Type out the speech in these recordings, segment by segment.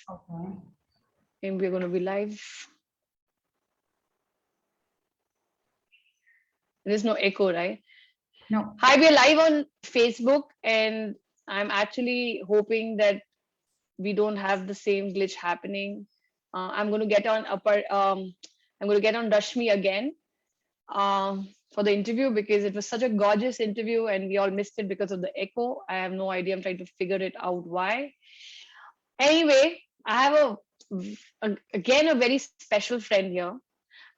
Okay. And we're going to be live. There's no echo, right? No. Hi, we're live on Facebook, and I'm actually hoping that we don't have the same glitch happening. I'm going to get on I'm going to get on Rashmi again for the interview because it was such a gorgeous interview, and we all missed it because of the echo. I have no idea. I'm trying to figure it out why. Anyway, I have again a very special friend here.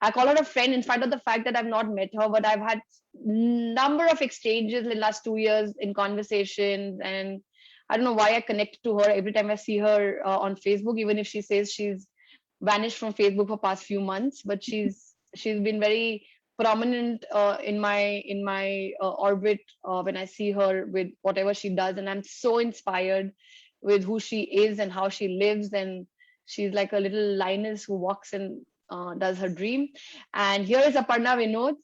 I call her a friend in spite of the fact that I've not met her, but I've had number of exchanges in the last 2 years in conversations, and I don't know why I connect to her every time I see her on Facebook, even if she says she's vanished from Facebook for past few months, but she's been very prominent in my orbit when I see her with whatever she does, and I'm so inspired with who she is and how she lives, and she's like a little lioness who walks and does her dream. And here is Aparna Vinod,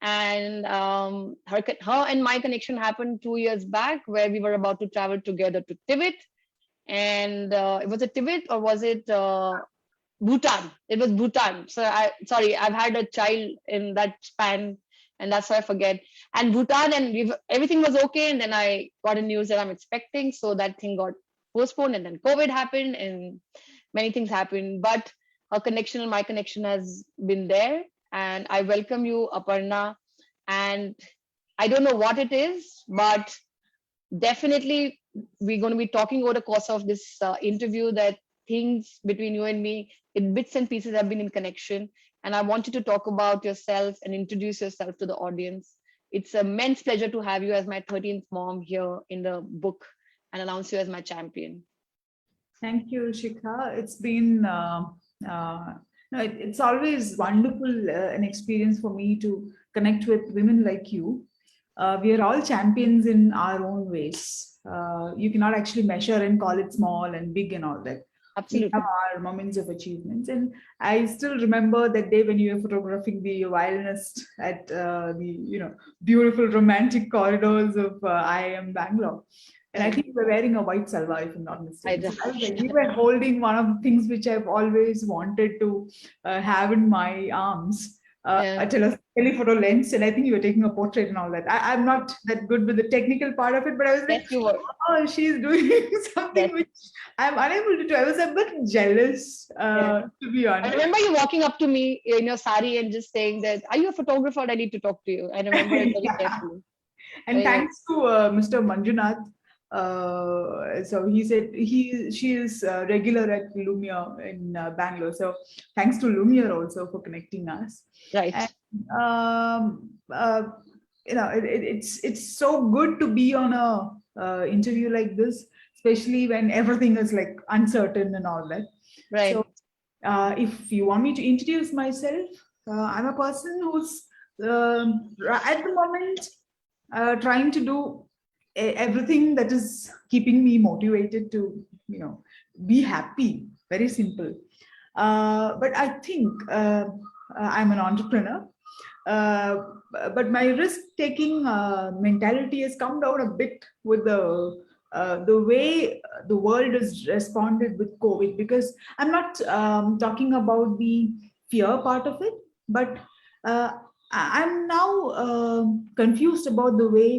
and her and my connection happened 2 years back, where we were about to travel together to Tibet, and was it Tibet or was it Bhutan? It was Bhutan. So I've had a child in that span, and that's why I forget. And Bhutan, and everything was okay, and then I got a news that I'm expecting, so that thing got postponed, and then COVID happened, and many things happened. But her connection and my connection has been there, and I welcome you, Aparna. And I don't know what it is, but definitely we're going to be talking over the course of this interview that things between you and me in bits and pieces have been in connection, and I want you to talk about yourself and introduce yourself to the audience. It's an immense pleasure to have you as my 13th mom here in the book and announce you as my champion. Thank you, Shikha. It's been no, it's always wonderful an experience for me to connect with women like you. We are all champions in our own ways. You cannot actually measure and call it small and big and all that. We have Absolutely. our moments of achievements, and I still remember that day when you were photographing the violinist at the beautiful romantic corridors of IIM Bangalore. And I Right. think you were wearing a white salwar, if I'm not I mistaken. do. So I was like, you were holding one of the things which I've always wanted to have in my arms, Yeah. a telephoto lens. And I think you were taking a portrait and all that. I'm not that good with the technical part of it, but I was Yes, like, you were. oh, she's doing something Yes. which I'm unable to do. I was a bit jealous, Yeah. to be I honest. remember you walking up to me in your sari and just saying that, "Are you a photographer? I need to talk to you." I remember it very Yeah. carefully. And Very well. thanks to Mr. Manjunath. So he said she is regular at Lumia in Bangalore. So thanks to Lumia also for connecting us. And Right. um, uh, it's so good to be on a interview like this, especially when everything is like uncertain and all that. Right. So if you want me to introduce myself, I'm a person who's at the moment trying to do everything that is keeping me motivated to be happy. Very simple. But I think I'm an entrepreneur, uh, but my risk taking mentality has come down a bit with the way the world has responded with COVID, because I'm not talking about the fear part of it, but uh, I'm now confused about the way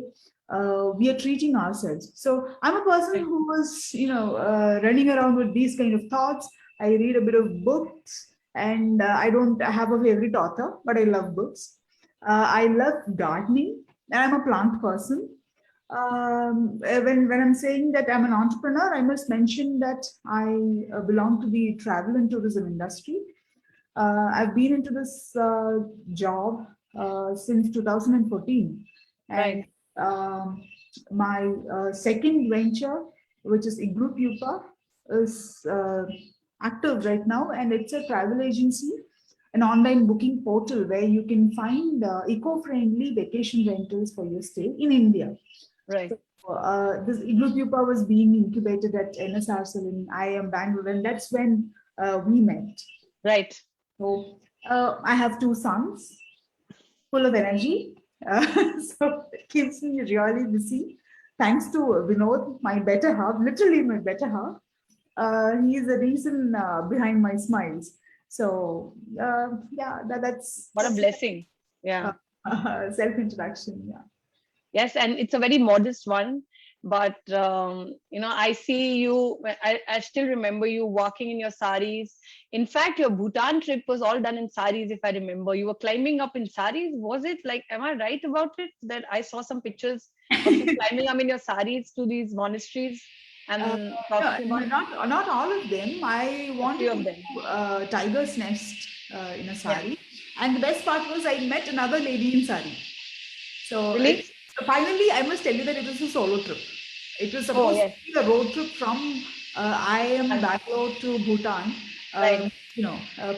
we are treating ourselves. So I'm a person Right. who was, running around with these kind of thoughts. I read a bit of books, and I don't have a favorite author, but I love books. I love gardening, and I'm a plant person. When I'm saying that I'm an entrepreneur, I must mention that I belong to the travel and tourism industry. I've been into this job since 2014, Right. and my second venture, which is Igloopupa, is active right now, and it's a travel agency, an online booking portal where you can find eco-friendly vacation rentals for your stay in India. Right. So, this Igloopupa was being incubated at NSRCL in IIM Bangalore, and that's when we met. Right. So I have two sons, full of energy. So it keeps me really busy. Thanks to Vinod, my better half, literally my better half. he is the reason behind my smiles. So yeah, What a that's blessing. Yeah. self introduction. Yeah. Yes, and it's a very modest one. But I see you. I still remember you walking in your saris. In fact, your Bhutan trip was all done in saris, if I remember. You were climbing up in saris. Was it like? Am I right about it? That I saw some pictures of you climbing up in your saris to these monasteries Uh, and no, talking about not all of them. I a few wanted to of them. do tiger's nest in a Yeah. sari, and the best part was I met another lady in sari. So Really? finally, I must tell you that it was a solo trip. It was Oh supposed to yes. be a road trip from I am And Bangalore to Bhutan. right.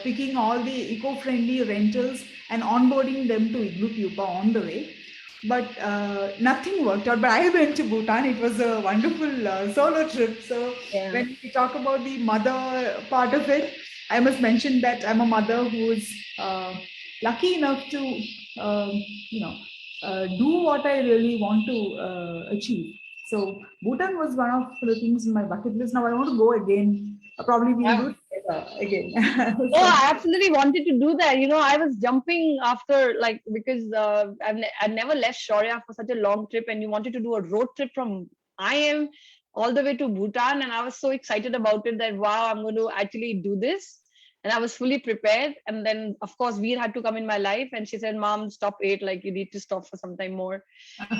Picking all the eco-friendly rentals and onboarding them to Igloopupa on the way. But nothing worked out. But I went to Bhutan. It was a wonderful solo trip. So Yeah. when we talk about the mother part of it, I must mention that I'm a mother who is lucky enough to, um, you know, do what I really want to achieve. So Bhutan was one of the things in my bucket list. Now I want to go again. Probably we'll do Yeah. it together again. Oh, So I absolutely wanted to do that. I was jumping after like because I've never left Shaurya for such a long trip, and you wanted to do a road trip from IM all the way to Bhutan, and I was so excited about it that wow, I'm going to actually do this, and I was fully prepared. And then of course Veer had to come in my life, and she said, "Mom, stop it. Like you need to stop for some time more."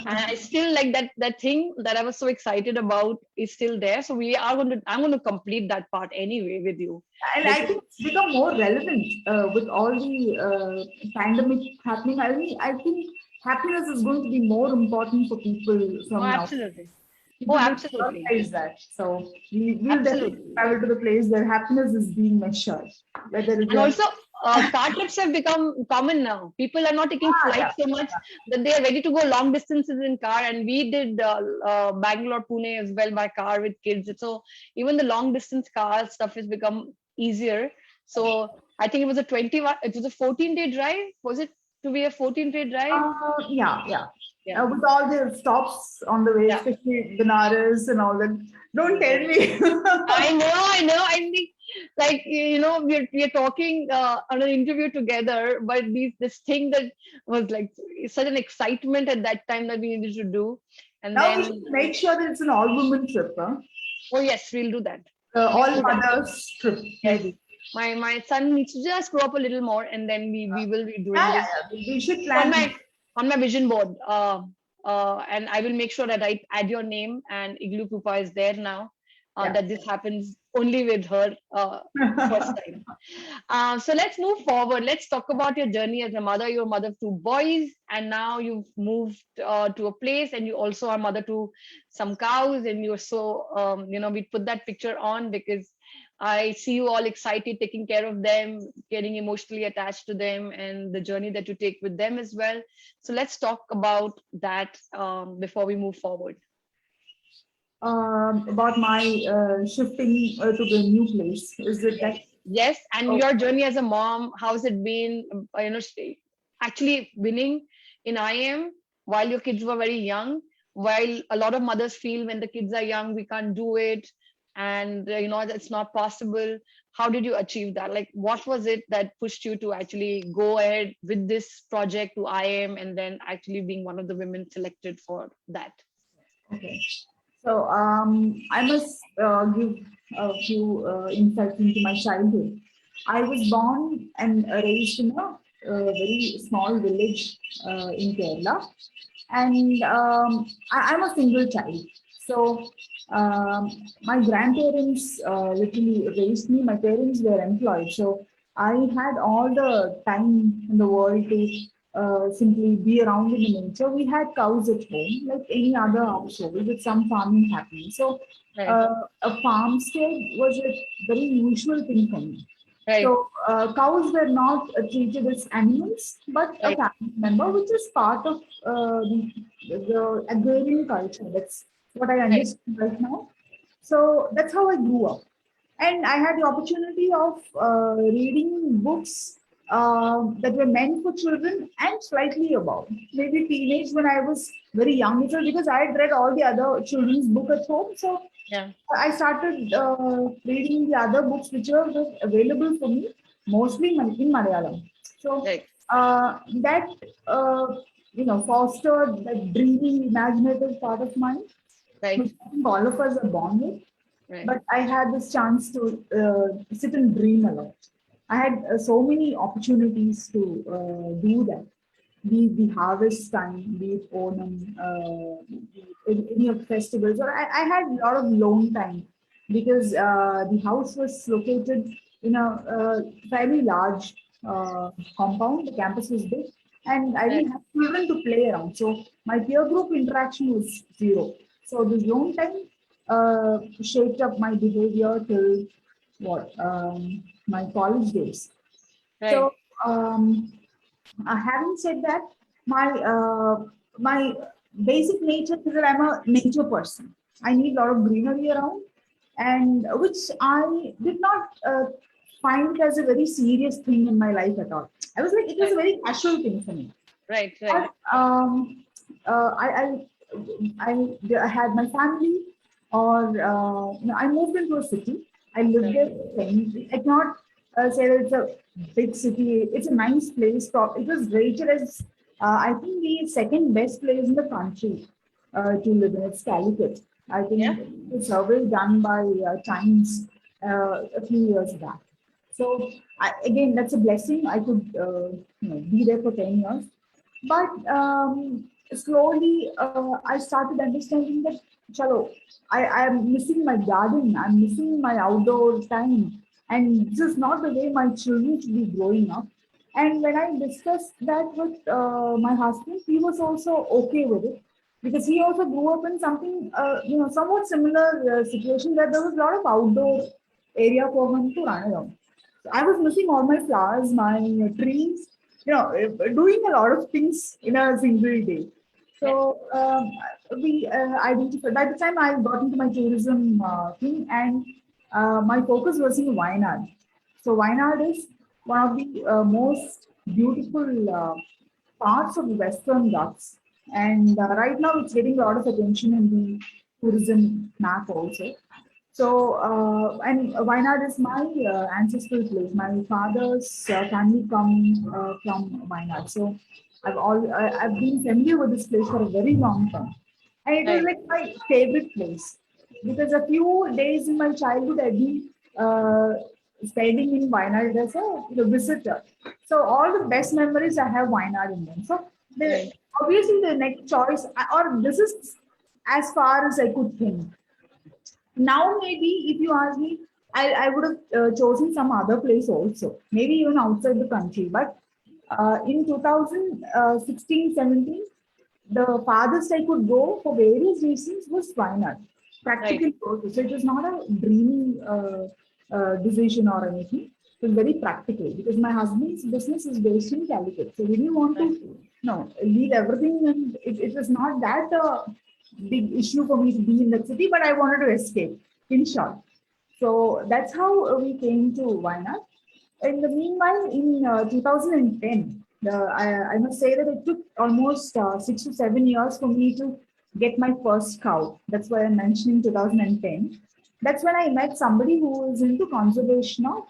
And I still like that thing that I was so excited about is still there. So I'm going to complete that part anyway with you and I because think it's become more relevant with all the pandemic happening. I think happiness is going to be more important for people oh, from now. absolutely. Oh, People will absolutely. realize that. So we will definitely Absolutely. travel to the place where happiness is being measured. Whether And you're also, car trips have become common now. People are not taking yeah, flights so much that they are ready to go long distances in car. And we did Bangalore, Pune as well by car with kids. So even the long distance car stuff has become easier. So I think it was it was a 14-day drive. Was it to be a 14-day drive? yeah. Yeah. With all the stops on the way, Yeah. especially Benares and all that. Don't tell me. I know. I think, like we're talking on an interview together, but this thing that was like such an excitement at that time that we needed to do, and Now we should then make sure that it's an all-woman trip. Huh? oh yes, we'll do that. We'll All do that. mothers trip, Yes, maybe. my son needs to just grow up a little more, and then we will be doing Yeah, this we should on plan. my vision board. And I will make sure that I add your name and Igloopupa is there now. Yeah. That this happens only with her first time. So let's move forward. Let's talk about your journey as a mother. You're a mother of two boys, and now you've moved to a place, and you also are mother to some cows. And you're so, we put that picture on because I see you all excited, taking care of them, getting emotionally attached to them, and the journey that you take with them as well. So let's talk about that before we move forward. About my shifting to the new place. Is it Yes, that? yes, and Oh, your journey as a mom, how's it been? Actually winning in IM while your kids were very young. While a lot of mothers feel when the kids are young, we can't do it, and that's not possible. How did you achieve that? Like, what was it that pushed you to actually go ahead with this project to IM and then actually being one of the women selected for that? okay. So I must give a few insights into my childhood. I was born and raised in a very small village in Kerala, and I'm a single child. So my grandparents literally raised me. My parents were employed, so I had all the time in the world to simply be around in the nature. We had cows at home, like any other household, with some farming happening. So Right, a farmstead was a very usual thing for me. right, So cows were not treated as animals, but a right, family member, which is part of the agrarian culture. That's what I right, understand right now. So that's how I grew up, and I had the opportunity of reading books that were meant for children and slightly above. Maybe teenage when I was very young. It was because I had read all the other children's book at home. So Yeah. I started reading the other books which were available for me, mostly in Malayalam. So Right. that fostered that dreamy, imaginative part of mine, which Right. I think all of us are born with. Right. But I had this chance to sit and dream a lot. I had so many opportunities to do that. Be it the harvest time, be it Onam, be it any of the festivals, or I had a lot of alone time because the house was located in a fairly large compound. The campus was big, and I Right. didn't have children to play around. So my peer group interaction was zero. So the alone time shaped up my behavior till what my college days. Right. So having said that, my basic nature is that I'm a nature person. I need a lot of greenery around, and which I did not find it as a very serious thing in my life at all. I was like, it was a Right. very casual thing for me. Right. Right. But uh, I, I I had my family, or I moved into a city. I lived Right. there for 10 years. I cannot say that it's a big city. It's a nice place. It was rated as I think the second best place in the country to live in. It's Calicut. I Yeah. think the survey done by Times a few years back. So again, that's a blessing. I could be there for 10 years. But slowly, I started understanding that, chalo, I am missing my garden, I'm missing my outdoor time, and this is not the way my children should be growing up. And when I discussed that with my husband, he was also okay with it because he also grew up in something, somewhat similar situation where there was a lot of outdoor area for him to run around. I was missing all my flowers, my trees, doing a lot of things in a single day. Yeah. So we identified. By the time I got into my tourism thing, and my focus was in Wayanad. So Wayanad is one of the most beautiful parts of the Western Ghats, and right now it's getting a lot of attention in the tourism map also. So, and Wayanad is my ancestral place. My father's family come from Wayanad. So, I've been familiar with this place for a very long time, and it was Right. like my favorite place because a few days in my childhood I've been spending in Wayanad as a visitor. So, all the best memories I have Wayanad in them. So, Right. obviously the next choice, or this is as far as I could think. Now, maybe if you ask me, I would have chosen some other place also, maybe even outside the country. But in 2016, 17, the farthest I could go for various reasons was Wayanad. Right. Practical also. So it was not a dreamy decision or anything. It was very practical because my husband's business is based in Calicut. So we didn't want Right. to leave everything, and it was not that big issue for me to be in that city, but I wanted to escape, in short. So that's how we came to Wayanad. In the meanwhile, in 2010, I must say that it took almost 6 to 7 years for me to get my first cow. That's why I'm mentioning 2010. That's when I met somebody who is into conservation of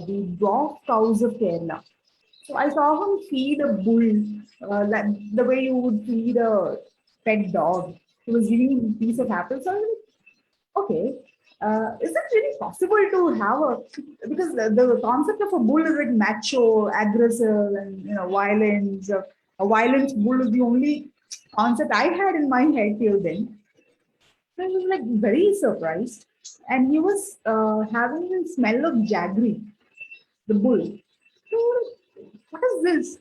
the dwarf cows of Kerala. So I saw him feed a bull, like the way you would feed a pet dog. He was giving him a piece of apple. So I was like, okay, is it really possible to have a, because the concept of a bull is like macho, aggressive, and violence. A violent bull is the only concept I had in my head till then. So I was like very surprised, and he was having the smell of jaggery, the bull. So what is this?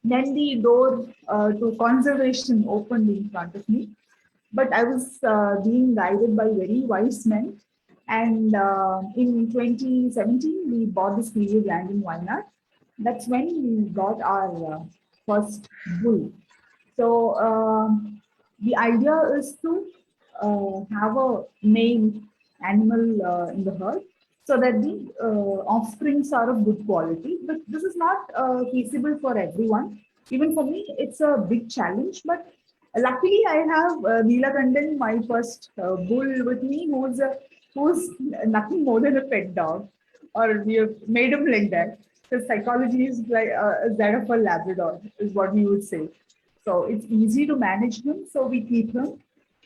Then the door to conservation opened in front of me. But I was being guided by very wise men. And in 2017, we bought this piece of land in Wayanad. That's when we got our first bull. So the idea is to have a male animal in the herd. so that the offsprings are of good quality. But this is not feasible for everyone. Even for me, it's a big challenge. But luckily, I have Neelakandan, my first bull, with me, who's nothing more than a pet dog, or we have made him like that. The psychology is like that of a Labrador, is what we would say. So it's easy to manage him. So we keep him,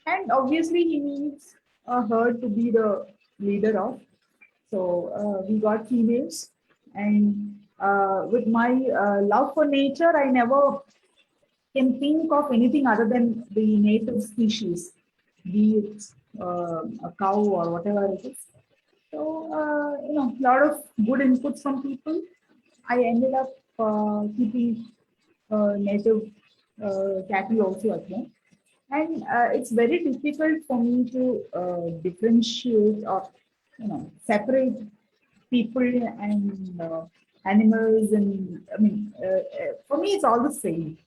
and obviously he needs a herd to be the leader of. So we got females, and with my love for nature, I never can think of anything other than the native species, be it a cow or whatever it is. So a lot of good inputs from people. I ended up keeping native cattle also at home, and it's very difficult for me to differentiate or separate people and animals. And I mean, for me, it's all the same.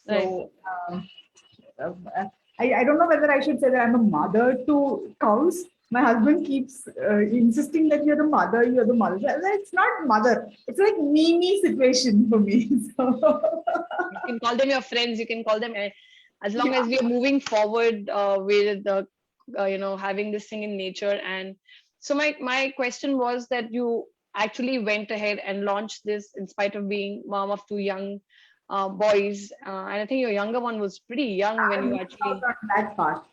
Right. So uh, I don't know whether I should say that I'm a mother to cows. My husband keeps insisting that you're the mother, you're the mother. Well, it's not mother. It's like me situation for me. So You can call them your friends. You can call them as long yeah. as we are moving forward with the having this thing in nature. And so my question was that you actually went ahead and launched this in spite of being mom of two young boys, and I think your younger one was pretty young when I you missed out actually. on that part.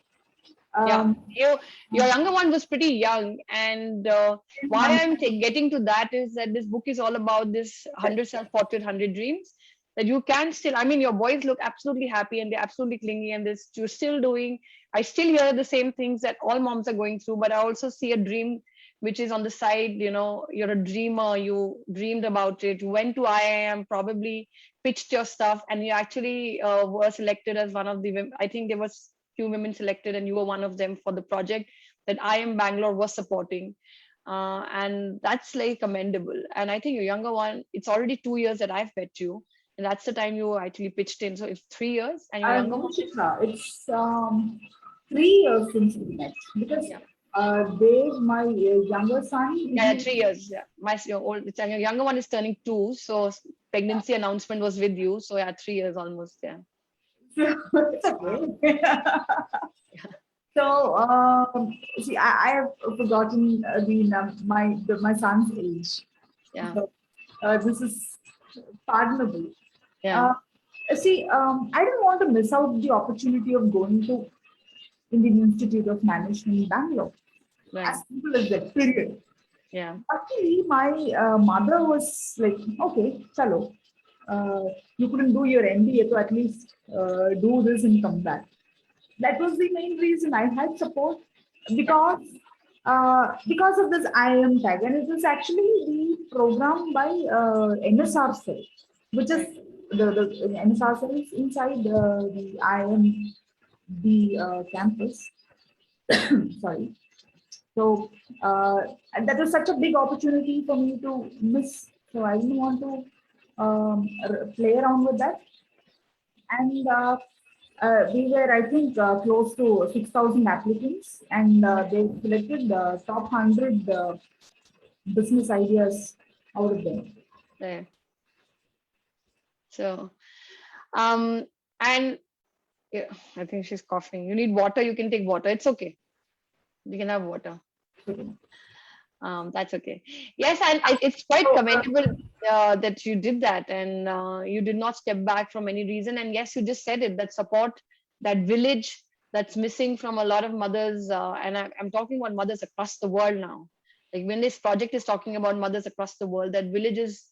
Yeah, Um, your younger one was pretty young, and why um, I'm getting to that is that this book is all about this 100 self-portrait, 100 dreams. That you can still, I mean, your boys look absolutely happy and they're absolutely clingy, and this you're still doing. I still hear the same things that all moms are going through, but I also see a dream which is on the side. You're a dreamer. You dreamed about it. You went to IIM, probably pitched your stuff, and you actually were selected as one of the women. I think there was few women selected, and you were one of them for the project that IIM Bangalore was supporting. And that's like commendable. And I think your younger one, it's already 2 years that I've met you, and that's the time you actually pitched in. So it's 3 years, and your younger one is. it's 3 years since we met, because Yeah, Dave, my younger son, yeah, 3 years. Yeah, your old, your younger one is turning 2, so pregnancy announcement was with you. So yeah, 3 years almost. Yeah. it's Wow. okay. So see, I have forgotten my son's age. Yeah. So this is pardonable. Yeah. Uh, See, I didn't want to miss out the opportunity of going to Indian Institute of Management in Bangalore. Right. As simple as that, period. Yeah. Actually, my mother was like, okay, chalo, you couldn't do your MBA, so at least do this and come back. That was the main reason I had support, Yeah. because of this IIM tag, and it was actually the program by NSR cell, which is Right. the NSR cell is inside the IIM campus. Sorry. So and that was such a big opportunity for me to miss. So I didn't want to play around with that. And we were, I think, close to 6,000 applicants, and they selected the top 100 business ideas out of them. Right. So, um, and yeah, I think she's coughing. You need water, you can take water. It's okay. You can have water. That's okay. Yes, and it's quite So, commendable that you did that, and you did not step back from any reason. And yes, you just said it, that support, that village that's missing from a lot of mothers. And I'm talking about mothers across the world now. Like when this project is talking about mothers across the world, that village is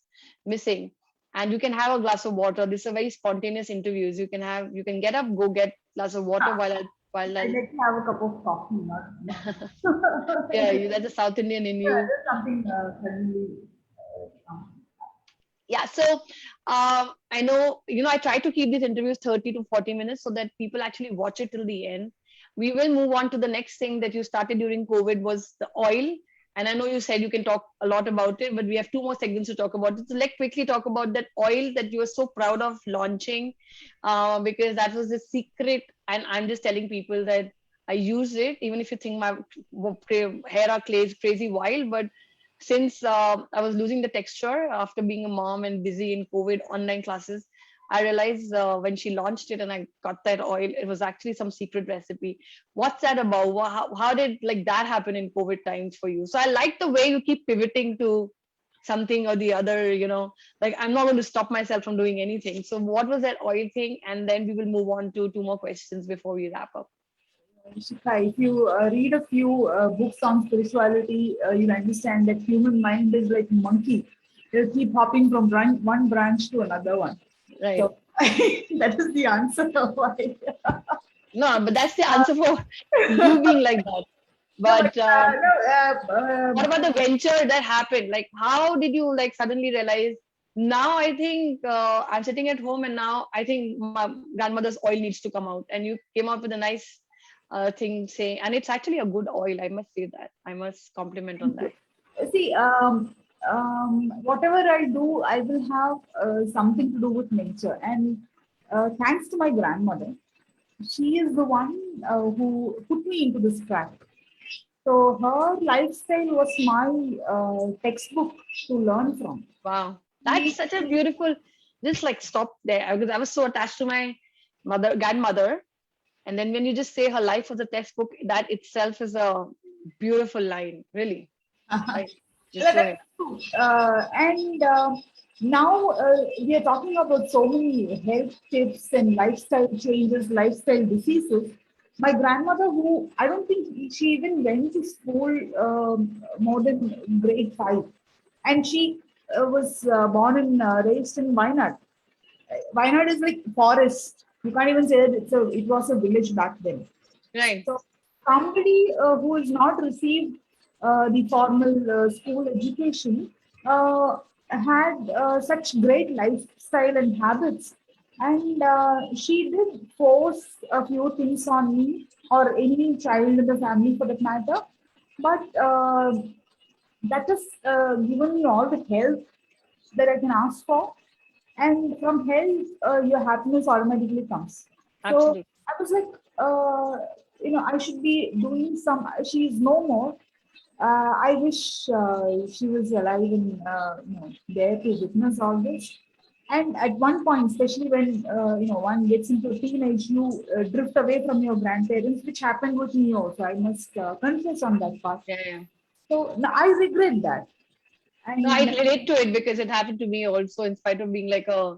missing. And you can have a glass of water. This is a very spontaneous interviews. You can get up, go get glass of water while I I'll. like to have a cup of coffee, not. Yeah, that's a South Indian in Yeah, you. there's something suddenly. Yeah, so I know, I try to keep these interviews 30 to 40 minutes so that people actually watch it till the end. We will move on to the next thing that you started during COVID, was the oil. And I know you said you can talk a lot about it, but we have two more segments to talk about it. So let's quickly talk about that oil that you were so proud of launching, because that was the secret. And I'm just telling people that I use it, even if you think my hair are crazy wild, but since I was losing the texture after being a mom and busy in COVID online classes, I realized when she launched it and I got that oil, it was actually some secret recipe. What's that about? How did like that happen in COVID times for you? So I like the way you keep pivoting to something or the other, like I'm not going to stop myself from doing anything. So what was that oil thing? And then we will move on to two more questions before we wrap up. Shikha, if you read a few books on spirituality, you'll understand that human mind is like a monkey. It'll keep hopping from one branch to another one. Right. So that is the answer why. No, but that's the answer for you being like that. No, but But what about the venture that happened? Like, how did you like suddenly realize? Now I think I'm sitting at home, and now I think my grandmother's oil needs to come out. And you came out with a nice thing saying, and it's actually a good oil. I must say that. I must compliment on that. see, whatever I do, I will have something to do with nature. And thanks to my grandmother, she is the one who put me into this track. So her lifestyle was my textbook to learn from. Wow, that's such a beautiful. Just like stop there because I was so attached to my grandmother, and then when you just say her life was a textbook, that itself is a beautiful line, really. Right. Just go ahead. That's true. And now we are talking about so many health tips and lifestyle changes, lifestyle diseases. My grandmother, who I don't think she even went to school more than grade 5, and she was born and raised in Wayanad. Wayanad is like forest. You can't even say that it was a village back then. Right. So somebody who has not received the formal school education had such great lifestyle and habits, and she did force a few things on me or any child in the family for that matter. But that has given me all the health that I can ask for, and from health, your happiness automatically comes. So Absolutely. I was like, I should be doing some. She's no more. I wish she was alive and there to witness all this. And at one point, especially when one gets into teenage, you drift away from your grandparents, which happened with me also. I must confess on that part. Yeah, yeah. So no, I regret that. No, I And relate to it because it happened to me also. In spite of being like a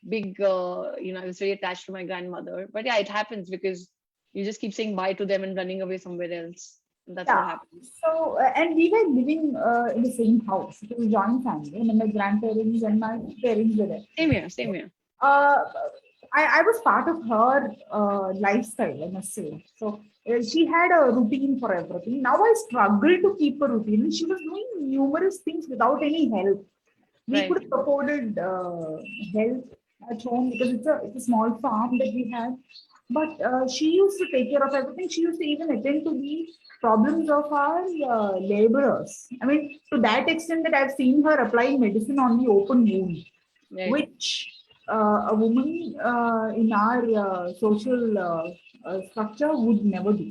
big, I was very attached to my grandmother. But yeah, it happens because you just keep saying bye to them and running away somewhere else. And that's what yeah, happens. so and we were living in the same house. It was a joint family, and my grandparents and my parents were there. Same here. Same here. uh, I was part of her lifestyle, I must say. So she had a routine for everything. Now I struggle to keep a routine. And she was doing numerous things without any help. We Right. could have afforded help at home because it's a small farm that we had. But she used to take care of everything. She used to even attend to the problems of our laborers. I mean, to that extent that I've seen her applying medicine on the open wound, Right. which a woman in our social structure would never do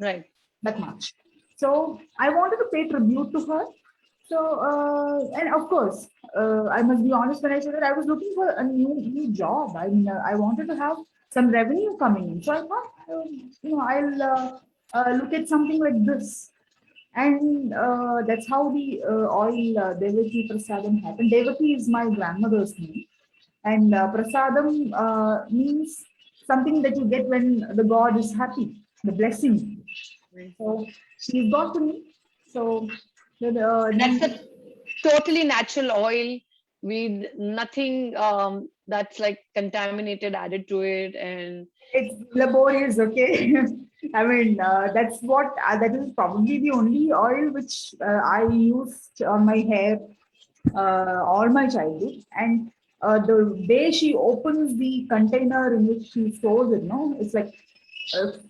Right. that much. So I wanted to pay tribute to her. So and of course, I must be honest when I said that I was looking for a new job. I mean, I wanted to have some revenue coming in. So I thought, I'll look at something like this. And that's how the oil Devaki Prasadam happened. Devaki is my grandmother's name. And prasadam means something that you get when the God is happy, the blessing. Right. So she got to me. So And that's then a totally natural oil with nothing that's like contaminated added to it. And it's laborious, okay? I mean, that is probably the only oil which I used on my hair all my childhood. And the day she opens the container in which she stores it, no, it's like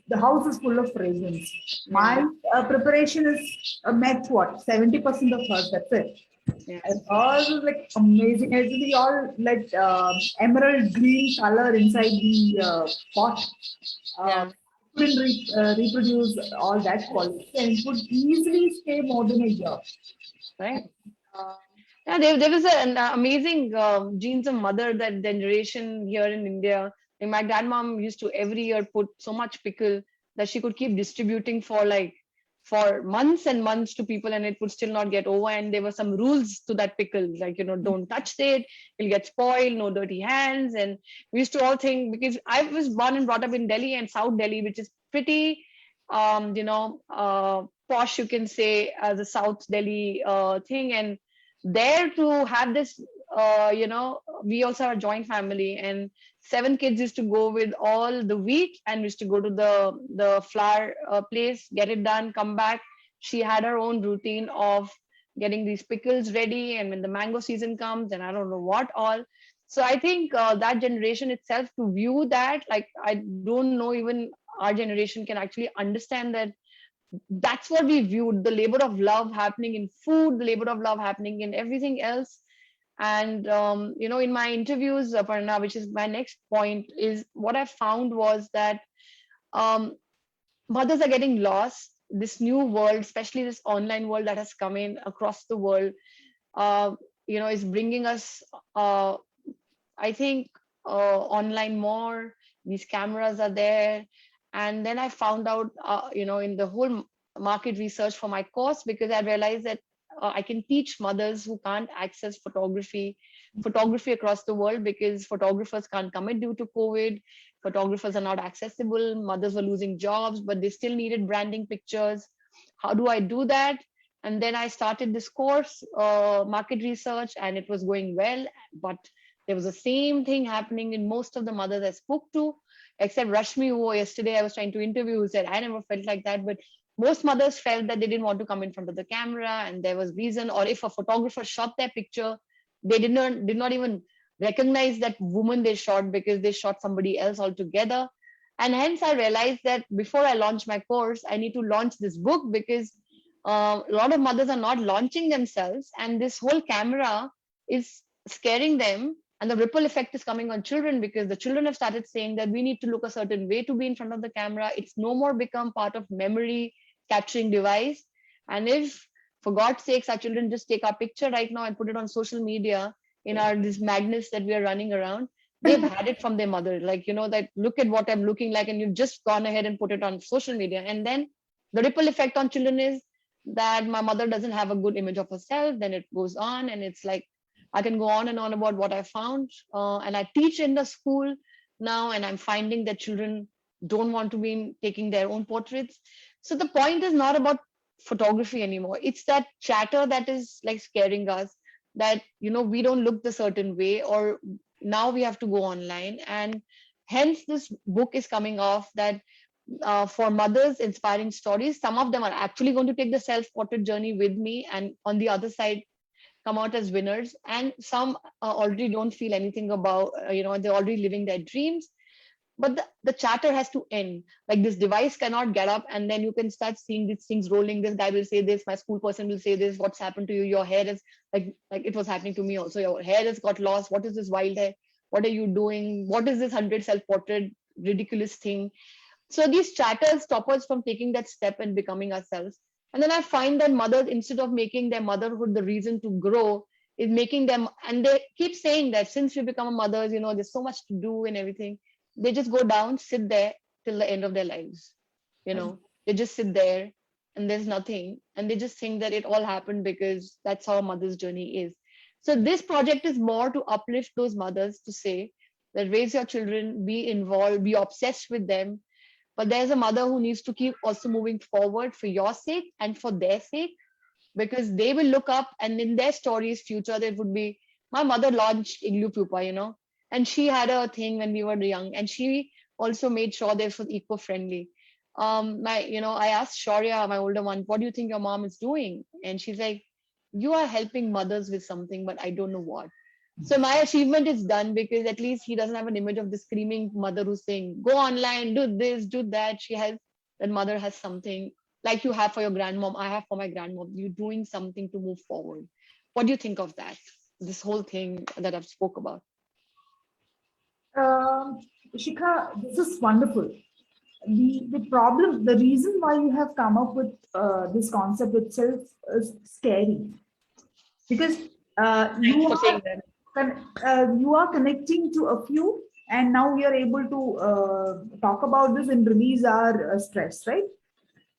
the house is full of fragrance. yeah, My preparation is met what 70% of hers. That's it. yeah, And hers is like amazing. It will be all like emerald green color inside the pot. Uh, yeah. couldn't reproduce all that quality, and it would easily stay more than a year. right? Yeah, there was an amazing genes of mother that generation here in India. And my grandmom used to every year put so much pickle that she could keep distributing for months and months to people, and it would still not get over. And there were some rules to that pickle, like, don't touch it, it'll get spoiled, no dirty hands. And we used to all think, because I was born and brought up in Delhi and South Delhi, which is pretty posh, you can say, as a South Delhi thing. And there to have this, we also have a joint family, and 7 kids used to go with all the wheat, and we used to go to the flour place, get it done, come back. She had her own routine of getting these pickles ready, and when the mango season comes, and I don't know what all. So I think that generation itself, to view that, like, I don't know, even our generation can actually understand that that's what we viewed, the labor of love happening in food, the labor of love happening in everything else. And in my interviews, Aparna, which is my next point, is what I found was that um, mothers are getting lost. This new world, especially this online world that has come in across the world, uh, is bringing us, I think, online more. These cameras are there. And then I found out, in the whole market research for my course, because I realized that I can teach mothers who can't access photography across the world, because photographers can't commit due to COVID. Photographers are not accessible. Mothers were losing jobs, but they still needed branding pictures. How do I do that? And then I started this course, market research, and it was going well. But there was the same thing happening in most of the mothers I spoke to, except Rashmi, who yesterday I was trying to interview, who said, I never felt like that. But most mothers felt that they didn't want to come in front of the camera, and there was reason. Or if a photographer shot their picture, they did not even recognize that woman they shot, because they shot somebody else altogether. And hence I realized that before I launch my course, I need to launch this book, because a lot of mothers are not launching themselves, and this whole camera is scaring them, and the ripple effect is coming on children, because the children have started saying that we need to look a certain way to be in front of the camera. It's no more become part of memory capturing device. And if, for God's sakes, our children just take our picture right now and put it on social media in our this madness that we are running around, they've had it from their mother, like, that look at what I'm looking like, and you've just gone ahead and put it on social media. And then the ripple effect on children is that my mother doesn't have a good image of herself. Then it goes on, and it's like, I can go on and on about what I found. And I teach in the school now, and I'm finding that children don't want to be taking their own portraits. So the point is not about photography anymore. It's that chatter that is like scaring us, that, we don't look the certain way, or now we have to go online. And hence this book is coming off, that for mothers, inspiring stories. Some of them are actually going to take the self-portrait journey with me, and on the other side, come out as winners. And some already don't feel anything about, they're already living their dreams. But the chatter has to end. Like, this device cannot get up, and then you can start seeing these things rolling. This guy will say this, my school person will say this, what's happened to you? Your hair is like it was happening to me also. Your hair has got lost. What is this wild hair? What are you doing? What is this 100 self-portrait ridiculous thing? So these chatters stop us from taking that step and becoming ourselves. And then I find that mothers, instead of making their motherhood the reason to grow, is making them, and they keep saying that since we become mothers, there's so much to do and everything. They just go down, sit there till the end of their lives. They just sit there, and there's nothing. And they just think that it all happened because that's how a mother's journey is. So this project is more to uplift those mothers, to say that raise your children, be involved, be obsessed with them. But there's a mother who needs to keep also moving forward for your sake and for their sake, because they will look up, and in their stories future, there would be, my mother launched Igloopupa, and she had a thing when we were young, and she also made sure this was eco-friendly. I asked Shaurya, my older one, what do you think your mom is doing? And she's like, you are helping mothers with something, but I don't know what. So my achievement is done, because at least he doesn't have an image of the screaming mother who's saying, go online, do this, do that. That mother has something like you have for your grandmom. I have for my grandmom. You're doing something to move forward. What do you think of that? This whole thing that I've spoke about. Shikha, this is wonderful. The problem, the reason why you have come up with this concept itself is scary. because Thanks for saying that. you are connecting to a few, and now we are able to talk about this and release our stress, right?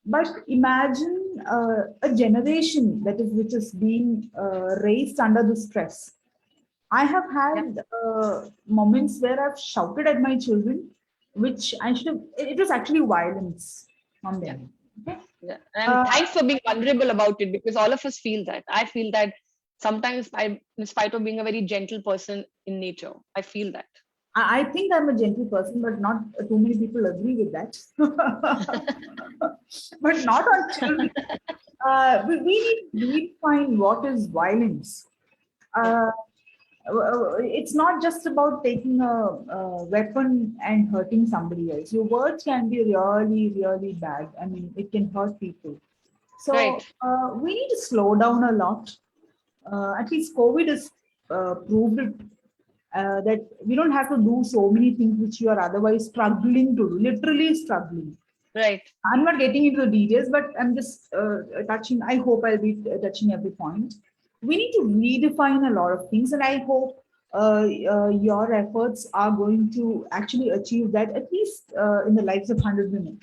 But imagine a generation that is which is being raised under the stress. I have had moments where I've shouted at my children, which I should have. It was actually violence on them. Okay? Yeah. And thanks for being vulnerable about it, because all of us feel that. I feel that sometimes, in spite of being a very gentle person in nature, I feel that. I think I'm a gentle person, but not too many people agree with that. But not on children. We need to redefine what is violence. It's not just about taking a weapon and hurting somebody else. Your words can be really, really bad. I mean, it can hurt people. So Right. we need to slow down a lot. At least COVID has proved it, that we don't have to do so many things which you are otherwise struggling to do, literally struggling. Right. I'm not getting into the details, but I'm just touching. I hope I'll be touching every point. We need to redefine a lot of things, and I hope your efforts are going to actually achieve that, at least in the lives of 100 women,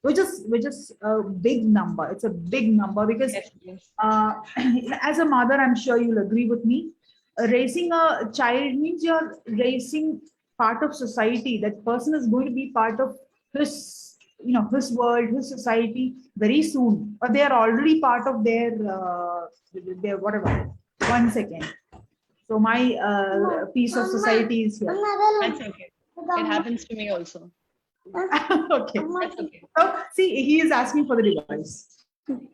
which is a big number. It's a big number because Yes, yes. as a mother, I'm sure you'll agree with me. Raising a child means you're raising part of society. That person is going to be part of his, his world, his society very soon, or they are already part of their whatever. 1 second. So my piece of society is here. That's okay. It happens to me also. Okay. That's okay. So see, he is asking for the device.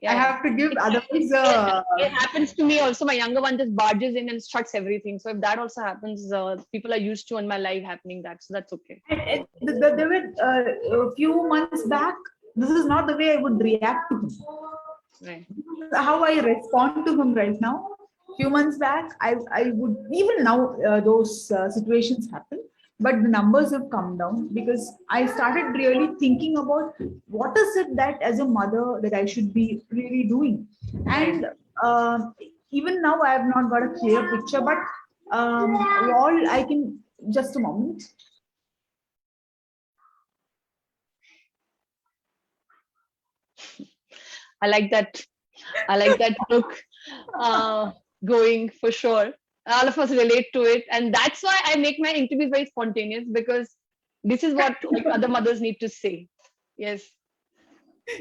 Yeah, I have to give, otherwise. it happens to me also. My younger one just barges in and struts everything. So if that also happens, people are used to in my life happening that. So that's okay. There were a few months back. This is not the way I would react to him. Right. How I respond to him right now. Few months back, I would, even now those situations happen, but the numbers have come down because I started really thinking about what is it that as a mother that I should be really doing, and even now I have not got a clear picture, but all I can, just a moment. I like that. I like that look going for sure. All of us relate to it. And that's why I make my interviews very spontaneous, because this is what like other mothers need to say. Yes.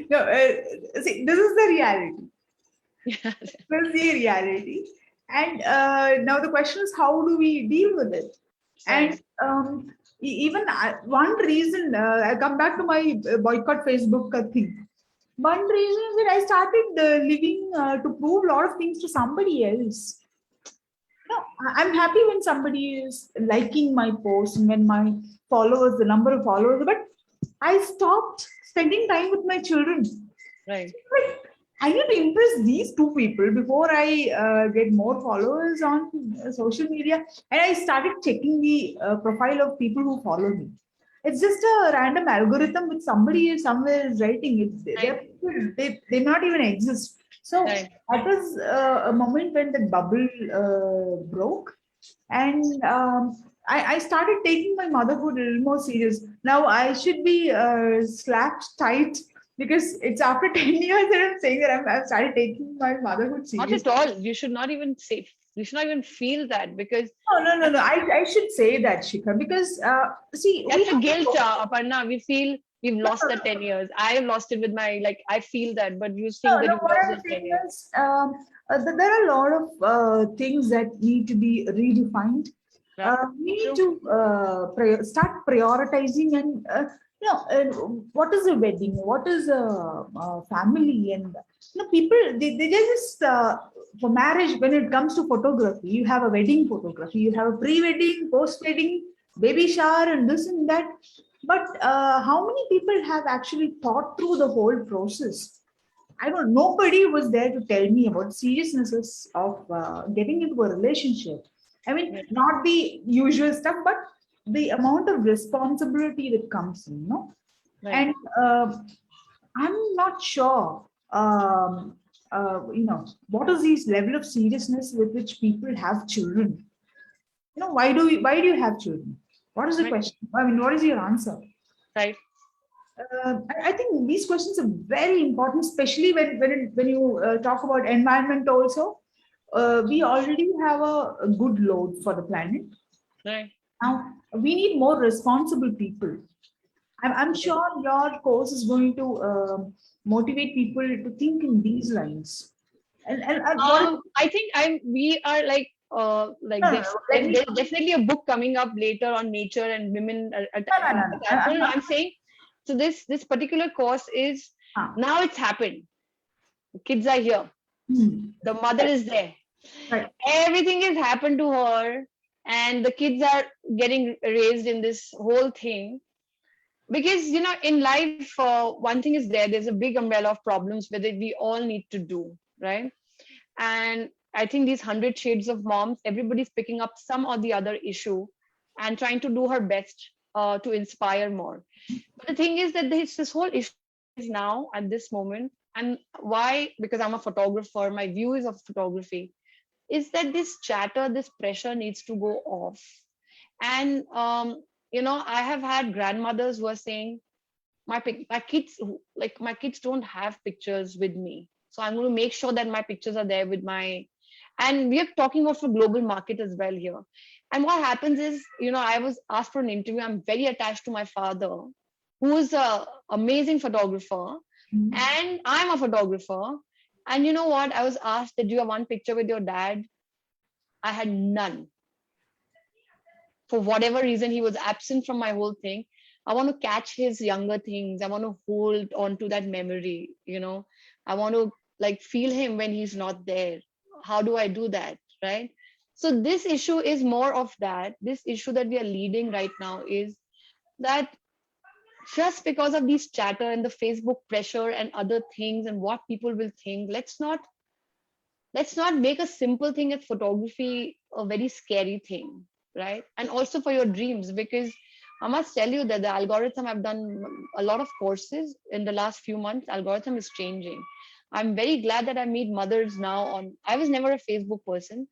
No, see, this is the reality. Yeah. This is the reality. And now the question is, how do we deal with it? And even one reason, I come back to my boycott Facebook thing. One reason is that I started living to prove a lot of things to somebody else. No, I'm happy when somebody is liking my post and when my followers, the number of followers, but I stopped spending time with my children. Right. I need to impress these two people before I get more followers on social media. And I started checking the profile of people who follow me. It's just a random algorithm which somebody somewhere is writing. They not even exist. So that was a moment when the bubble broke, and I started taking my motherhood a little more serious. Now I should be slapped tight because it's after 10 years that I'm saying that I've started taking my motherhood serious. Not at all. You should not even say, you should not even feel that, because No. I should say that, Shikha, because see, that's a guilt, Aparna. We feel we've lost that 10 years. I have lost it with my, like, I feel that, but you think that you've what lost I'm that 10 saying years. is, there are a lot of things that need to be redefined. We need to start prioritizing and what is a wedding, what is a family, and people they just for marriage, when it comes to photography, you have a wedding photography, you have a pre-wedding, post-wedding, baby shower, and this and that. But how many people have actually thought through the whole process? I don't. Nobody was there to tell me about seriousness of getting into a relationship. I mean, not the usual stuff, but the amount of responsibility that comes in, And I'm not sure. what is this level of seriousness with which people have children? Why do you have children? What is the Right. question? I mean, what is your answer? Right. I think these questions are very important, especially when you talk about environment also. We already have a good load for the planet. Right. Now, we need more responsible people. I'm sure your course is going to motivate people to think in these lines. And what is, I think we are like no, no, no, let me, there's definitely a book coming up later on nature and women no, no, no, no. I'm not, I'm saying, so this particular course is, ah, now it's happened. Kids are here. hmm, The mother is there. right. Everything has happened to her, and the kids are getting raised in this whole thing. Because in life, one thing is there's a big umbrella of problems where we all need to do, right? And I think these 100 shades of moms, everybody's picking up some or the other issue and trying to do her best to inspire more. But the thing is that this whole issue is now at this moment, and why? Because I'm a photographer, my view is of photography, is that this chatter, this pressure needs to go off. And I have had grandmothers who are saying, my kids, my kids don't have pictures with me, so I'm going to make sure that my pictures are there with my. And we are talking about for global market as well here. And what happens is, I was asked for an interview. I'm very attached to my father, who is a amazing photographer, Hmm. and I'm a photographer. And you know what, I was asked that, do you have one picture with your dad? I had none. For whatever reason, he was absent from my whole thing. I want to catch his younger things. I want to hold on to that memory. I want to feel him when he's not there. How do I do that? Right. So this issue is more of that. This issue that we are leading right now is that just because of these chatter and the Facebook pressure and other things and what people will think, let's not make a simple thing at photography a very scary thing, right? And also for your dreams, because I must tell you that the algorithm, I've done a lot of courses in the last few months, algorithm is changing. I'm very glad that I meet mothers now on, I was never a Facebook person,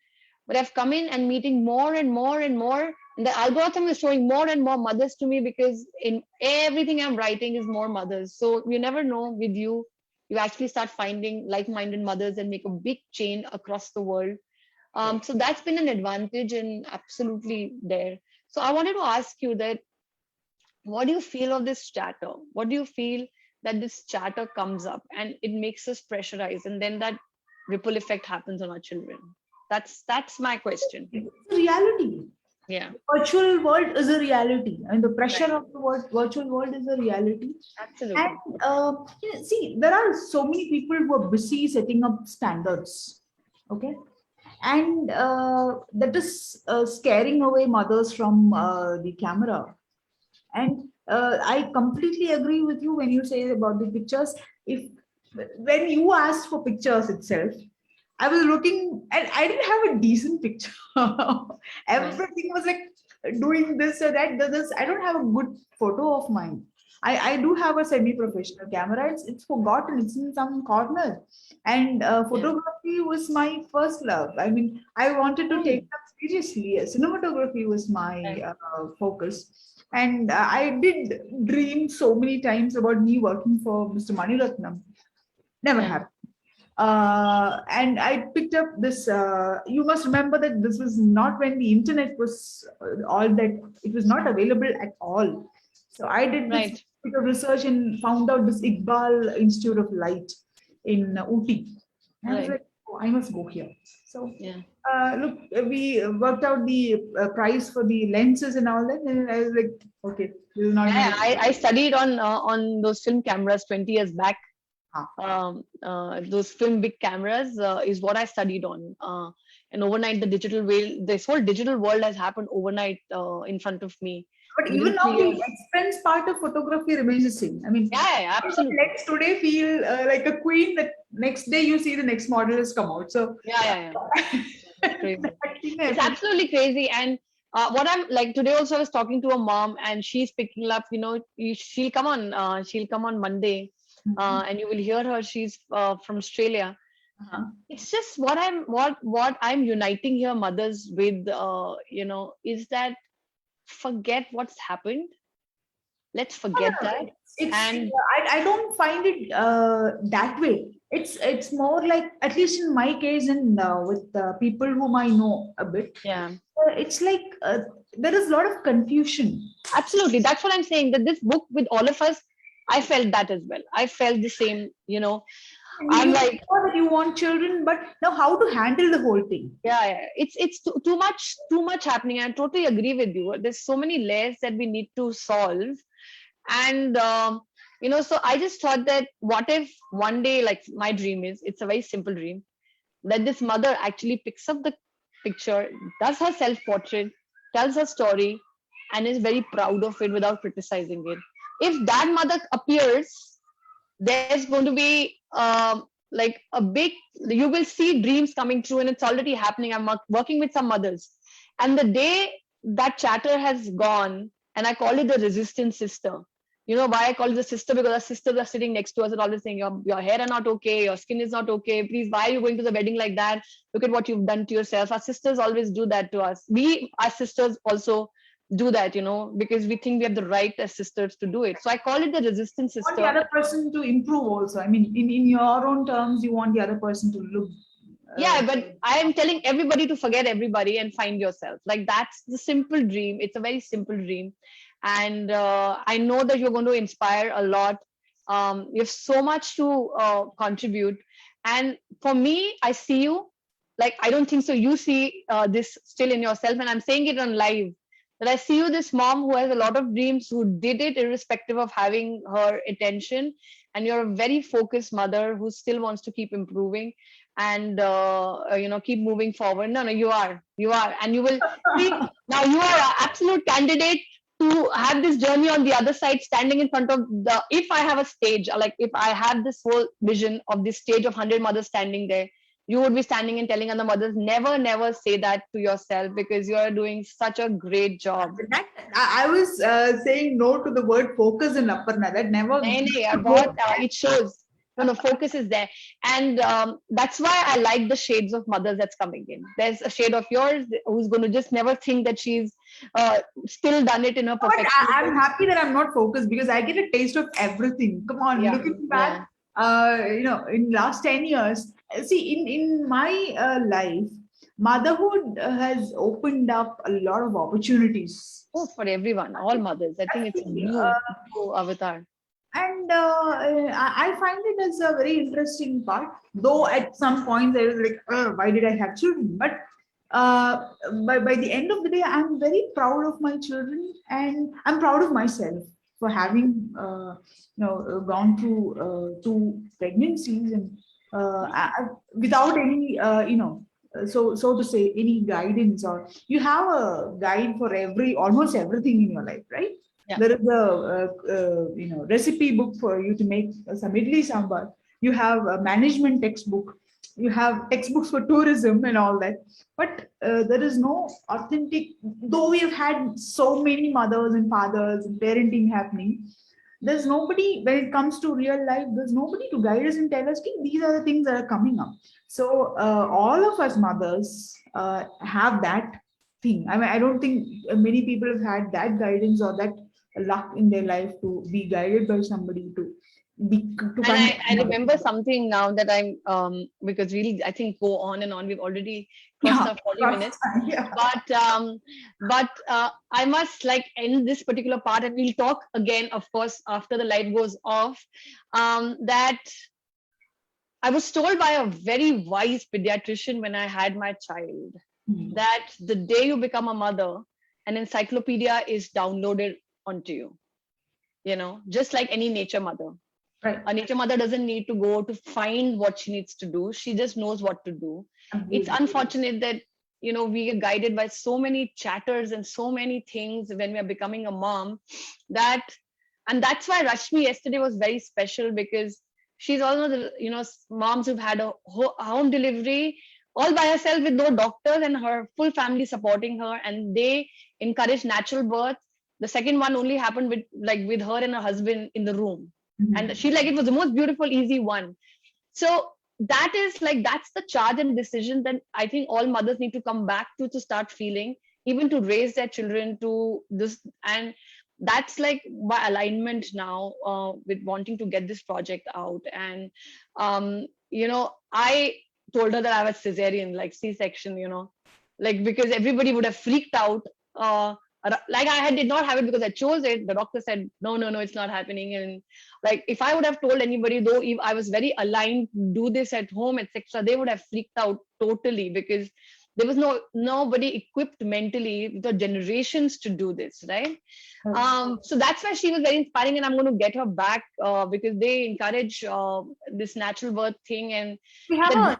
but I've come in and meeting more and more and more. And the algorithm is showing more and more mothers to me, because in everything I'm writing is more mothers. So you never know, with you actually start finding like-minded mothers and make a big chain across the world. So that's been an advantage and absolutely there. So I wanted to ask you that, what do you feel of this chatter? What do you feel that this chatter comes up and it makes us pressurize, and then that ripple effect happens on our children? That's my question. It's a reality. Yeah, Virtual world is a reality, and the pressure right. of the virtual world is a reality. And Absolutely. see, there are so many people who are busy setting up standards, okay, and that is scaring away mothers from the camera. And I completely agree with you when you say about the pictures. If when you asked for pictures itself, I was looking and I didn't have a decent picture. Right. Everything was like doing this or that. This. I don't have a good photo of mine. I do have a semi-professional camera. It's forgotten. It's in some corner. And Yeah. photography was my first love. I mean, I wanted to take Hmm. that seriously. Cinematography was my Right. focus. And I did dream so many times about me working for Mr. Maniratnam. Never Yeah. happened. And I picked up this. You must remember that this was not when the internet was all that, it was not available at all. So I did this Right. bit of research and found out this Iqbal Institute of Light in Ooty. And I was Right. like, oh, I must go here. So Yeah. look, we worked out the price for the lenses and all that, and I was like, okay, this is not going Yeah, to. I studied on those film cameras 20 years back. Those film big cameras is what I studied on. And overnight, the digital world, this whole digital world has happened overnight in front of me. But Within even now, 3 years. the expense part of photography remains the same. I mean, Yeah, yeah, absolutely. let's today feel like a queen. That next day you see the next model has come out. So Yeah, yeah, yeah. It's crazy. that thing It's happens. absolutely crazy. And what I'm like today also, I was talking to a mom, and she's picking up, she'll come on Monday, and you will hear her. She's from Australia. Uh-huh. It's just what I'm uniting here mothers with, is that forget what's happened. Let's No, forget no, that. it's And I don't find it that way. It's more like, at least in my case, and with people whom I know a bit, yeah, it's like there is a lot of confusion. absolutely. That's what I'm saying. That this book with all of us, I felt that as well. I felt the same. And I'm you like, know that you want children, but now how to handle the whole thing? yeah, it's too much happening. I totally agree with you. There's so many layers that we need to solve. And so I just thought that what if one day, like my dream is, it's a very simple dream, that this mother actually picks up the picture, does her self portrait, tells her story, and is very proud of it without criticizing it. If that mother appears, there's going to be like a big, you will see dreams coming true, and it's already happening. I'm working with some mothers, and the day that chatter has gone, and I call it the resistance sister. You know why I call it the sister? Because our sisters are sitting next to us and always saying, your hair are not okay, your skin is not okay, please, why are you going to the wedding like that? Look at what you've done to yourself. Our sisters always do that to us. We, our sisters, also do that, because we think we have the right as sisters to do it. So I call it the resistance Want the sister. other person to improve also. I mean, in your own terms, you want the other person to look. Yeah, but I am telling everybody to forget everybody and find yourself. Like, that's the simple dream. It's a very simple dream. And I know that you're going to inspire a lot. You have so much to contribute. And for me, I see you, like, I don't think so. You see this still in yourself. And I'm saying it on live, that I see you, this mom who has a lot of dreams, who did it irrespective of having her attention. And you're a very focused mother who still wants to keep improving and keep moving forward. No, you are, and you will see. Now you are an absolute candidate to have this journey on the other side, standing in front of the, if I have a stage, like if I have this whole vision of this stage of 100 mothers standing there, you would be standing and telling other mothers, never say that to yourself, because you are doing such a great job. That, I was saying no to the word focus in Aparna. That never. Nahin, nahin, yaar, bahut, it shows. No, focus is there. And that's why I like the shades of mothers that's coming in. There's a shade of yours who's going to just never think that she's still done it in her But perfection. I'm happy that I'm not focused, because I get a taste of everything. Come on, Yeah, looking yeah. back, in last 10 years, see, in my life, motherhood has opened up a lot of opportunities. Oh, for everyone, all mothers. I think it's a new avatar. And I find it as a very interesting part. Though at some points I was like, why did I have children? But by the end of the day, I'm very proud of my children, and I'm proud of myself for having gone through two pregnancies, and without any so to say, any guidance. Or you have a guide for almost everything in your life, right? Yeah. There is a recipe book for you to make some idli sambar. You have a management textbook. You have textbooks for tourism and all that. But there is no authentic. Though we have had so many mothers and fathers and parenting happening, there's nobody when it comes to real life. There's nobody to guide us and tell us, "Okay, these are the things that are coming up." So all of us mothers have that thing. I mean, I don't think many people have had that guidance or that luck in their life to be guided by somebody to be to And kind I remember something now that I'm because really I think go on and on. We've already crossed yeah, our 40 minutes. yeah. But I must like end this particular part, and we'll talk again, of course, after the light goes off. That I was told by a very wise pediatrician when I had my child, Hmm. that the day you become a mother, an encyclopedia is downloaded onto you. Just like any nature mother. Right. A nature mother doesn't need to go to find what she needs to do. She just knows what to do. It's Absolutely. unfortunate that we are guided by so many chatters and so many things when we are becoming a mom, and that's why Rashmi yesterday was very special, because she's one of the moms who've had a home delivery all by herself with no doctors, and her full family supporting her, and they encourage natural birth. The second one only happened with her and her husband in the room, Mhm. and she, like, it was the most beautiful, easy one. So that is like, that's the charge and decision that I think all mothers need to come back to start feeling, even to raise their children to this. And that's like my alignment now, with wanting to get this project out. And I told her that I was cesarean, like C-section, like, because everybody would have freaked out. Like, I did not have it because I chose it. The doctor said, no, no, no, it's not happening. And like, if I would have told anybody, though, if I was very aligned to do this at home, etc., they would have freaked out totally, because there was nobody equipped mentally, the generations, to do this, right? So that's why she was very inspiring, and I'm going to get her back, because they encourage this natural birth thing, and We have the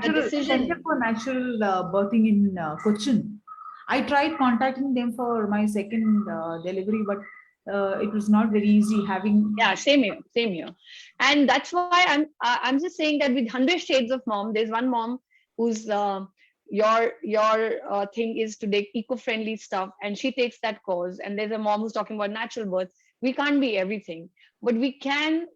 a decision. center for natural birthing in Cochin. I tried contacting them for my second delivery, but it was not very easy having. Yeah, same here. And that's why I'm just saying that with 100 shades of mom, there's one mom who's your thing is to take eco-friendly stuff, and she takes that cause. And there's a mom who's talking about natural birth. We can't be everything, but we can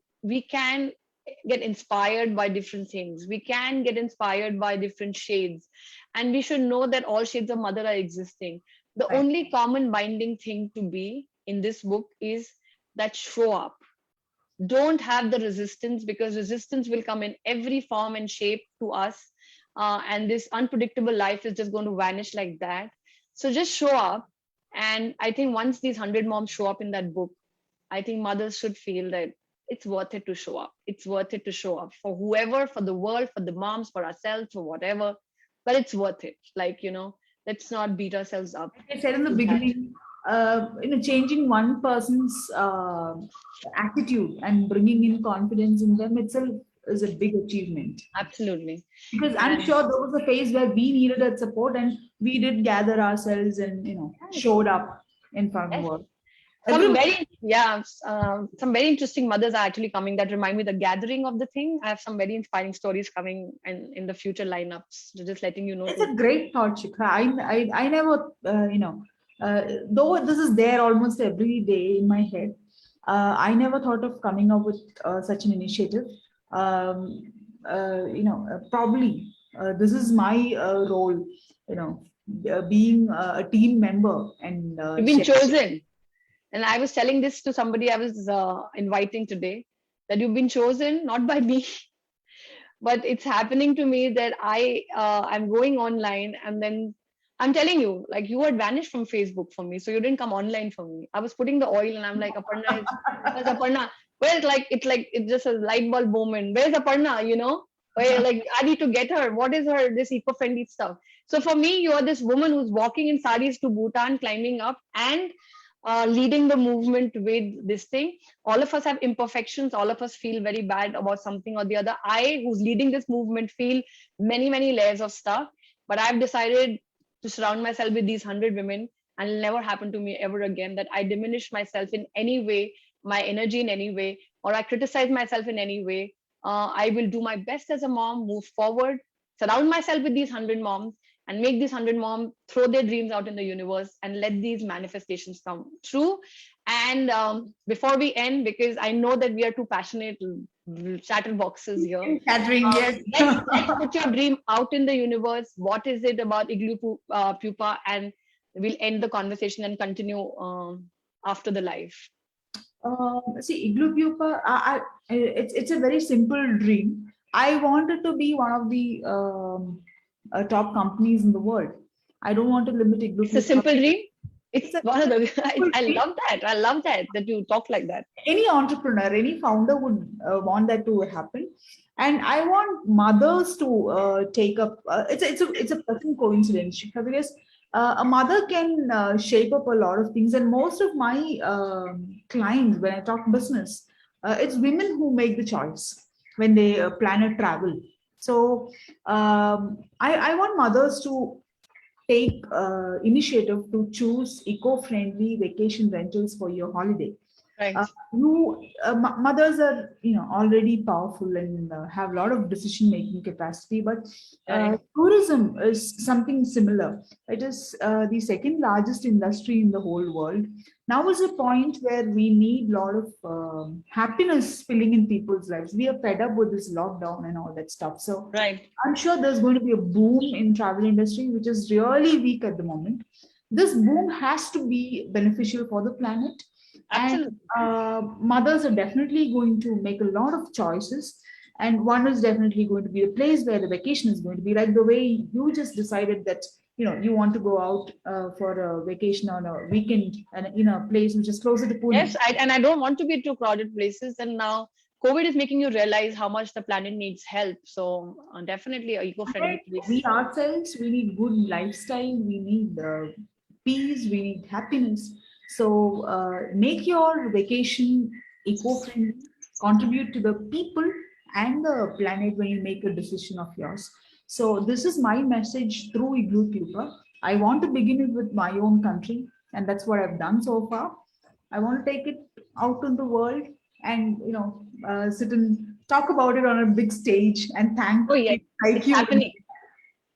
get inspired by different things. We can get inspired by different shades, and we should know that all shades of mother are existing. The Right. only common binding thing to be in this book is that show up. Don't have the resistance, because resistance will come in every form and shape to us. And this unpredictable life is just going to vanish like that. So just show up. And I think once these 100 moms show up in that book, I think mothers should feel that it's worth it to show up. It's worth it to show up for whoever, for the world, for the moms, for ourselves, for whatever. But it's worth it. Like, let's not beat ourselves up. Like I said in the With that. beginning, changing one person's attitude and bringing in confidence in them itself is a big achievement. Absolutely. Because I'm And sure there was a phase where we needed that support, and we did gather ourselves and showed up in front of yes, work. some very interesting mothers are actually coming that remind me the gathering of the thing. I have some very inspiring stories coming in the future lineups. So just letting you know It's too. a great thought, Shikha. I never, though this is there almost every day in my head, I never thought of coming up with such an initiative. Probably this is my role, being a team member and You've been chosen. And I was telling this to somebody I was inviting today, that you've been chosen not by me, but it's happening to me that I'm going online, and then I'm telling you, like, you had vanished from Facebook for me, so you didn't come online for me. I was putting the oil, and I'm like, Aparna, where's Aparna? Where's, like, it's just a light bulb moment. Where's Aparna? Where, like, I need to get her. What is her this eco-friendly stuff? So for me, you are this woman who's walking in saris to Bhutan, climbing up, and leading the movement with this thing. All of us have imperfections. All of us feel very bad about something or the other. I, who's leading this movement, feel many, many layers of stuff. But I've decided to surround myself with these 100 women, and it'll never happen to me ever again that I diminish myself in any way, my energy in any way, or I criticize myself in any way. I will do my best as a mom, move forward, surround myself with these 100 moms, and make these 100 moms throw their dreams out in the universe and let these manifestations come true. And before we end, because I know that we are too passionate chatterboxes here, Catherine, yes. let's put your dream out in the universe. What is it about Igloopupa? And we'll end the conversation and continue after the live. See, Igloopupa, it's a very simple dream. I wanted to be one of the top companies in the world. I don't want to limit Igloopupa. It's a simple dream. It's It's a one of the. simple I dream. love that. I love that you talk like that. Any entrepreneur, any founder would want that to happen. And I want mothers to take up. It's a pleasant coincidence, Shikha, because a mother can shape up a lot of things. And most of my clients, when I talk business, it's women who make the choice when they plan a travel. So I want mothers to take initiative to choose eco-friendly vacation rentals for your holiday. Right. Mothers are already powerful and have a lot of decision making capacity, but Right. tourism is something similar. It is the second largest industry in the whole world. Now is a point where we need a lot of happiness filling in people's lives. We are fed up with this lockdown and all that stuff. So Right. I'm sure there's going to be a boom in travel industry, which is really weak at the moment. This boom has to be beneficial for the planet, and Absolutely. mothers are definitely going to make a lot of choices. And one is definitely going to be the place where the vacation is going to be, like the way you just decided that you want to go out for a vacation on a weekend and in a place which is closer to Pune. Yes, and I don't want to be too crowded places. And now COVID is making you realize how much the planet needs help. So definitely a eco-friendly We place. ourselves, we need good lifestyle, we need peace, we need happiness. So make your vacation eco-friendly, contribute to the people and the planet when you make a decision of yours. So this is my message through Igloopupa. I want to begin it with my own country, and that's what I've done so far. I want to take it out in the world and sit and talk about it on a big stage and thank Oh yes, people like it's you. happening.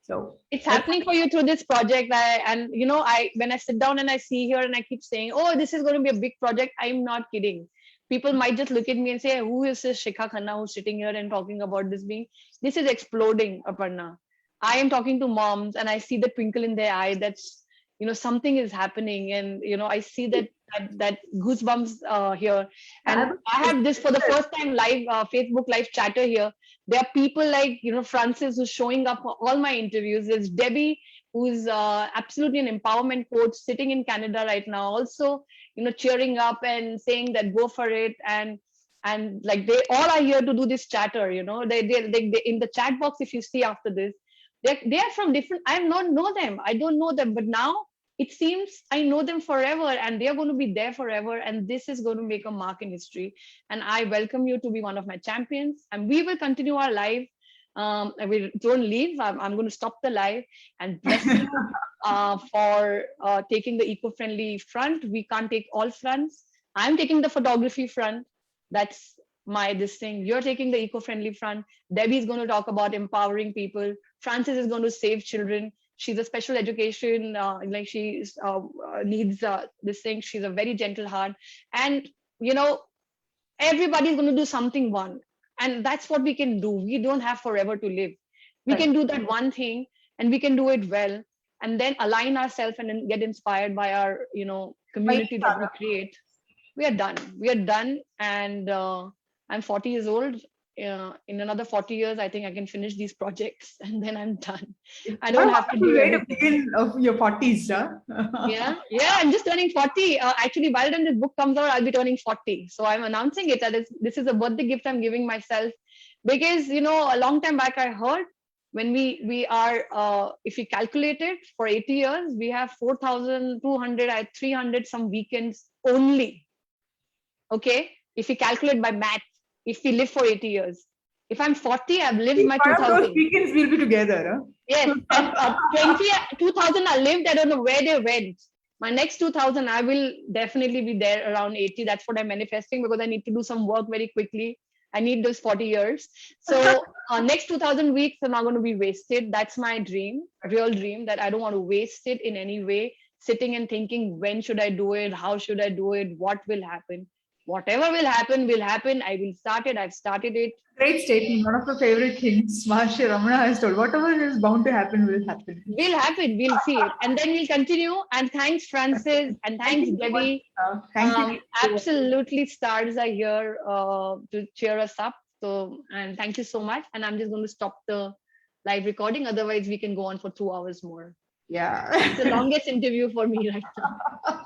So It's that's happening for you through this project. And I when I sit down and I see here and I keep saying, oh, this is going to be a big project. I'm not kidding. People might just look at me and say, who is this Shikha Khanna who's sitting here and talking about this is exploding, Aparna. I am talking to moms and I see the twinkle in their eye. That's, something is happening. And, I see that goosebumps here. I And I have this for the first time live, Facebook live chatter here. There are people like, Francis, who's showing up for all my interviews. There's Debbie, who's absolutely an empowerment coach sitting in Canada right now, also, cheering up and saying that go for it. And like they all are here to do this chatter, they in the chat box, if you see after this, they are from different, I don't know them. I don't know them, but now it seems I know them forever and they're going to be there forever. And this is going to make a mark in history. And I welcome you to be one of my champions. And we will continue our live. And we don't leave. I'm going to stop the live and bless you for taking the eco-friendly front. We can't take all fronts. I'm taking the photography front. That's this thing. You're taking the eco-friendly front. Debbie's going to talk about empowering people. Francis is going to save children. She's a special education, like she needs this thing. She's a very gentle heart. And, everybody's going to do something one. And that's what we can do. We don't have forever to live. We can do that one thing and we can do it well. And then align ourselves and then get inspired by our, community that we create. We are done. We are done. And I'm 40 years old. In another 40 years, I think I can finish these projects and then I'm done. I don't have to do way to everything. begin of your 40s, huh? Yeah, I'm just turning 40. Actually, by the time this book comes out, I'll be turning 40. So I'm announcing it that this is a birthday gift I'm giving myself. Because, a long time back I heard when we are, if we calculate it for 80 years, we have 4,200, 300 some weekends only. Okay? If we calculate by math, if we live for 80 years. If I'm 40, I've lived my Part of 2000. those weekends we'll be together, huh? Yes, and 2000 I lived, I don't know where they went. My next 2000, I will definitely be there around 80. That's what I'm manifesting because I need to do some work very quickly. I need those 40 years. So next 2000 weeks are not going to be wasted. That's my dream, real dream, that I don't want to waste it in any way. Sitting and thinking, when should I do it? How should I do it? What will happen? Whatever will happen, will happen. I will start it. I've started it. Great statement. One of the favorite things Maharshi Ramana has told. Whatever is bound to happen will happen. Will happen. We'll see it. And then we'll continue. And thanks, Francis. And thanks, Thank you so much. Debbie. Thank you. Absolutely, stars are here to cheer us up. So, and thank you so much. And I'm just going to stop the live recording. Otherwise, we can go on for 2 hours more. Yeah. It's the longest interview for me right now.